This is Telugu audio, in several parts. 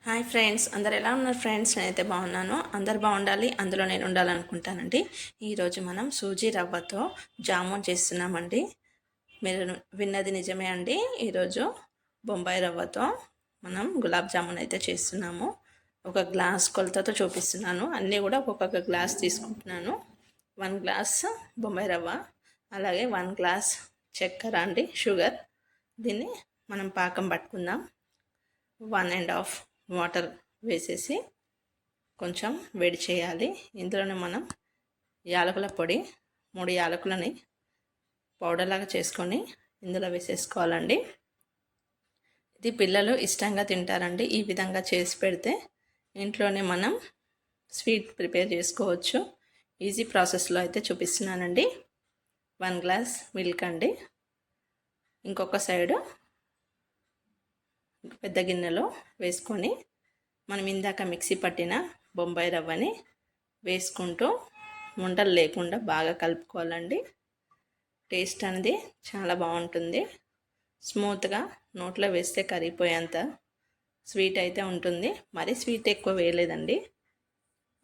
హాయ్ ఫ్రెండ్స్, అందరు ఎలా ఉన్నారు ఫ్రెండ్స్? నేనైతే బాగున్నాను. అందరు బాగుండాలి, అందులో నేను ఉండాలనుకుంటానండి. ఈరోజు మనం సూజీ రవ్వతో జామున్ చేస్తున్నామండి. మీరు విన్నది నిజమే అండి. ఈరోజు బొంబాయి రవ్వతో మనం గులాబ్ జామున్ అయితే చేస్తున్నాము. ఒక గ్లాస్ కొలతతో చూపిస్తున్నాను. అన్నీ కూడా ఒక్కొక్క గ్లాస్ తీసుకుంటున్నాను. 1 గ్లాస్ బొంబాయి రవ్వ, అలాగే 1 గ్లాస్ చక్కెర అండి, షుగర్. దీన్ని మనం పాకం పట్టుకుందాం. 1.5 వాటర్ వేసేసి కొంచెం వేడి చేయాలి. ఇందులోనే మనం యాలకుల పొడి 3 యాలకులని పౌడర్లాగా చేసుకొని ఇందులో వేసేసుకోవాలండి. ఇది పిల్లలు ఇష్టంగా తింటారండి. ఈ విధంగా చేసి పెడితే ఇంట్లోనే మనం స్వీట్ ప్రిపేర్ చేసుకోవచ్చు. ఈజీ ప్రాసెస్లో అయితే చూపిస్తున్నానండి. 1 గ్లాస్ మిల్క్ అండి. ఇంకొక సైడు పెద్ద గిన్నెలో వేసుకొని మనం ఇందాక మిక్సీ పట్టిన బొంబాయి రవ్వని వేసుకుంటూ ఉండలు లేకుండా బాగా కలుపుకోవాలండి. టేస్ట్ అనేది చాలా బాగుంటుంది. స్మూత్గా నోట్లో వేస్తే కరిగిపోయేంత స్వీట్ అయితే ఉంటుంది. మరి స్వీట్ ఎక్కువ వేయలేదండి.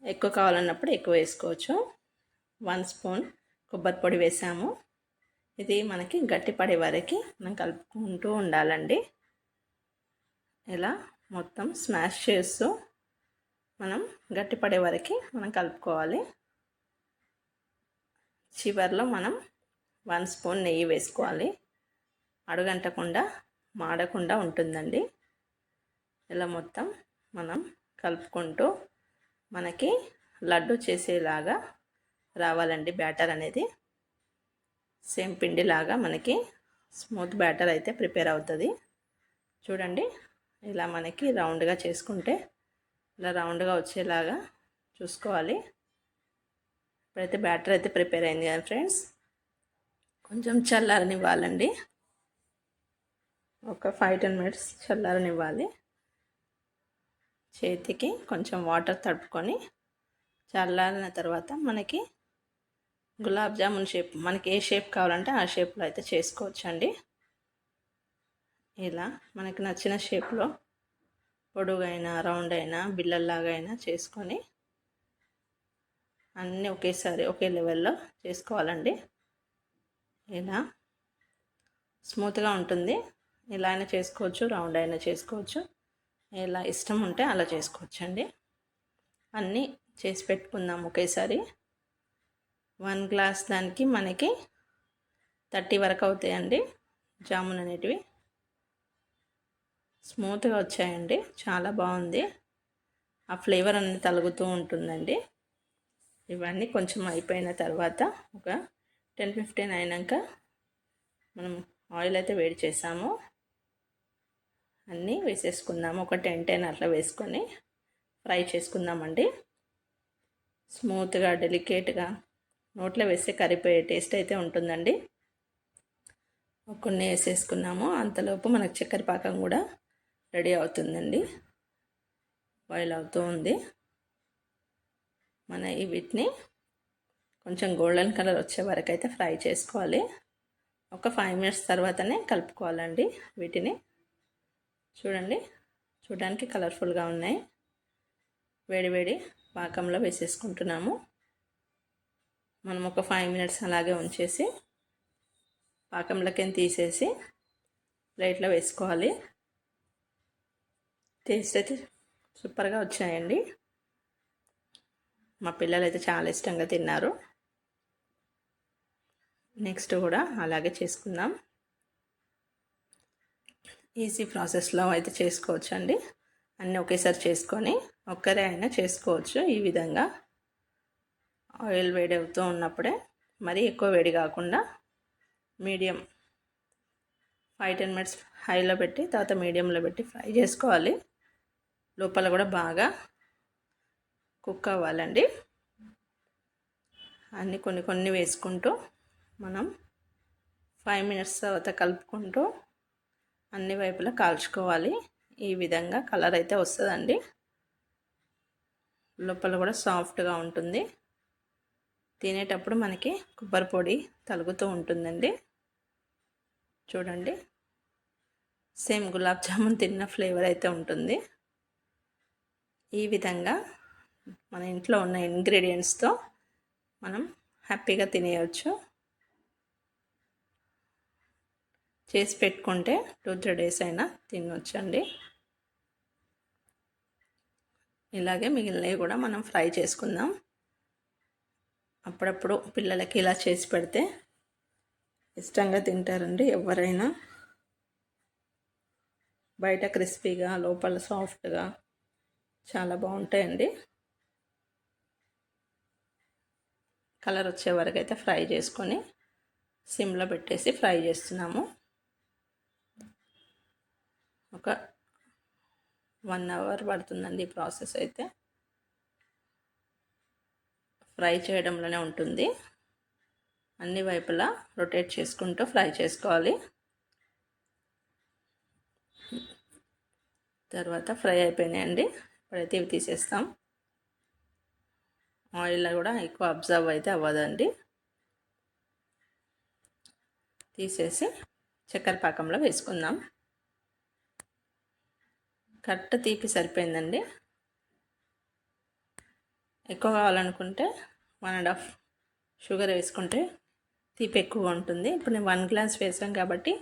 ఎక్కువ కావాలన్నప్పుడు ఎక్కువ వేసుకోవచ్చు. 1 స్పూన్ కొబ్బరి పొడి వేసాము. ఇది మనకి గట్టిపడే వరకు మనం కలుపుకుంటూ ఉండాలండి. ఇలా మొత్తం స్మాష్ చేస్తూ మనం గట్టిపడే వరకు మనం కలుపుకోవాలి. చివరిలో మనం 1 స్పూన్ నెయ్యి వేసుకోవాలి. అడుగంటకుండా మాడకుండా ఉంటుందండి. ఇలా మొత్తం మనం కలుపుకుంటూ మనకి లడ్డు చేసేలాగా రావాలండి. బ్యాటర్ అనేది సేమ్ పిండిలాగా మనకి స్మూత్ బ్యాటర్ అయితే ప్రిపేర్ అవుతుంది. చూడండి, ఇలా మనకి రౌండ్గా చేసుకుంటే ఇలా రౌండ్గా వచ్చేలాగా చూసుకోవాలి. ఇప్పుడైతే బ్యాటర్ అయితే ప్రిపేర్ అయింది కదా ఫ్రెండ్స్, కొంచెం చల్లారనివ్వాలండి. ఒక 5-10 మినిట్స్ చల్లారనివ్వాలి. చేతికి కొంచెం వాటర్ తడుపుకొని చల్లారిన తర్వాత మనకి గులాబ్ జామున్ షేప్, మనకి ఏ షేప్ కావాలంటే ఆ షేప్లో అయితే చేసుకోవచ్చండి. ఇలా మనకి నచ్చిన షేప్లో పొడుగైనా రౌండ్ అయినా బిళ్ళల్లాగా అయినా చేసుకొని అన్నీ ఒకేసారి ఒకే లెవెల్లో చేసుకోవాలండి. ఇలా స్మూత్గా ఉంటుంది. ఇలా అయినా చేసుకోవచ్చు, రౌండ్ అయినా చేసుకోవచ్చు. ఎలా ఇష్టం ఉంటే అలా చేసుకోవచ్చండి. అన్నీ చేసి పెట్టుకుందాం ఒకేసారి. 1 గ్లాస్ దానికి మనకి 30 వరకు అవుతాయండి జామున్ అనేటివి. స్మూత్గా వచ్చాయండి, చాలా బాగుంది. ఆ ఫ్లేవర్ అనేది తలుగుతూ ఉంటుందండి. ఇవన్నీ కొంచెం అయిపోయిన తర్వాత ఒక 10-15 అయినాక మనం ఆయిల్ అయితే వేడి చేసాము. అన్నీ వేసేసుకుందాము. ఒక 10 అట్లా వేసుకొని ఫ్రై చేసుకుందామండి. స్మూత్గా డెలికేట్గా నోట్లో వేస్తే కరిగిపోయే టేస్ట్ అయితే ఉంటుందండి. కొన్ని వేసేసుకున్నాము. అంతలోపు మనకు చక్కెర పాకం కూడా రెడీ అవుతుందండి. బాయిల్ అవుతూ ఉంది. మన వీటిని కొంచెం గోల్డెన్ కలర్ వచ్చే వరకు అయితే ఫ్రై చేసుకోవాలి. ఒక 5 మినిట్స్ తర్వాతనే కలుపుకోవాలండి వీటిని. చూడండి, చూడడానికి కలర్ఫుల్గా ఉన్నాయి. వేడి వేడి పాకంలో వేసేసుకుంటున్నాము. మనం ఒక 5 మినిట్స్ అలాగే ఉంచేసి పాకంలోకి తీసేసి ప్లేట్లో వేసుకోవాలి. టేస్ట్ అయితే సూపర్గా వచ్చాయండి. మా పిల్లలు అయితే చాలా ఇష్టంగా తిన్నారు. నెక్స్ట్ కూడా అలాగే చేసుకుందాం. ఈజీ ప్రాసెస్లో అయితే చేసుకోవచ్చు అండి. అన్నీ ఒకేసారి చేసుకొని ఒక్కరే అయినా చేసుకోవచ్చు. ఈ విధంగా ఆయిల్ వేడి అవుతూ ఉన్నప్పుడే, మరీ ఎక్కువ వేడి కాకుండా మీడియం 5-10 మినిట్స్ హైలో పెట్టి తర్వాత మీడియంలో పెట్టి ఫ్రై చేసుకోవాలి. లోపల కూడా బాగా కుక్ అవ్వాలండి. అన్నీ కొన్ని కొన్ని వేసుకుంటూ మనం 5 మినిట్స్ తర్వాత కలుపుకుంటూ అన్ని వైపులా కాల్చుకోవాలి. ఈ విధంగా కలర్ అయితే వస్తుందండి. లోపల కూడా సాఫ్ట్గా ఉంటుంది. తినేటప్పుడు మనకి కొబ్బరి పొడి తలుగుతూ ఉంటుందండి. చూడండి, సేమ్ గులాబ్ జామున్ తిన్న ఫ్లేవర్ అయితే ఉంటుంది. ఈ విధంగా మన ఇంట్లో ఉన్న ఇంగ్రీడియంట్స్తో మనం హ్యాపీగా తినేయచ్చు. చేసి పెట్టుకుంటే 2-3 డేస్ అయినా తినొచ్చండి. ఇలాగే మిగిలినవి కూడా మనం ఫ్రై చేసుకుందాం. అప్పుడప్పుడు పిల్లలకి ఇలా చేసి పెడితే ఇష్టంగా తింటారండి ఎవరైనా. బయట క్రిస్పీగా లోపల సాఫ్ట్గా చాలా బాగుంటాయండి. కలర్ వచ్చే వరకు అయితే ఫ్రై చేసుకొని సిమ్లో పెట్టేసి ఫ్రై చేస్తున్నాము. ఒక 1 అవర్ పడుతుందండి ఈ ప్రాసెస్ అయితే. ఫ్రై చేయడంలోనే ఉంటుంది. అన్ని వైపులా రొటేట్ చేసుకుంటూ ఫ్రై చేసుకోవాలి. తర్వాత ఫ్రై అయిపోయినాయండి. ఇప్పుడైతే ఇవి తీసేస్తాం. ఆయిల్లో కూడా ఎక్కువ అబ్జర్వ్ అయితే అవ్వదండి. తీసేసి చక్కెర పాకంలో వేసుకుందాం. కరెక్ట్ తీపి సరిపోయిందండి. ఎక్కువ కావాలనుకుంటే 1.5 షుగర్ వేసుకుంటే తీపి ఎక్కువగా ఉంటుంది. ఇప్పుడు నేను 1 గ్లాస్ వేసాం కాబట్టి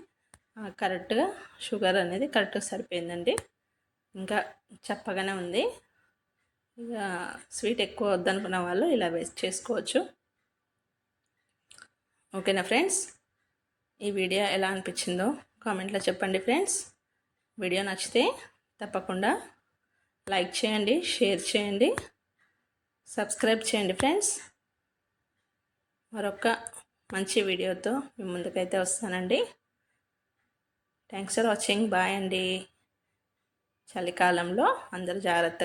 కరెక్ట్గా షుగర్ అనేది కరెక్ట్గా సరిపోయిందండి. ఇంకా చప్పగానే ఉంది. ఇక స్వీట్ ఎక్కువ వద్దనుకున్న వాళ్ళు ఇలా వేస్ట్ చేసుకోవచ్చు. ఓకేనా ఫ్రెండ్స్, ఈ వీడియో ఎలా అనిపించిందో కామెంట్లో చెప్పండి ఫ్రెండ్స్. వీడియో నచ్చితే తప్పకుండా లైక్ చేయండి, షేర్ చేయండి, సబ్స్క్రైబ్ చేయండి ఫ్రెండ్స్. మరొక మంచి వీడియోతో మీ ముందుకైతే వస్తానండి. Thanks for watching. బాయ్ అండి. చలికాలంలో అందరూ జాగ్రత్తగా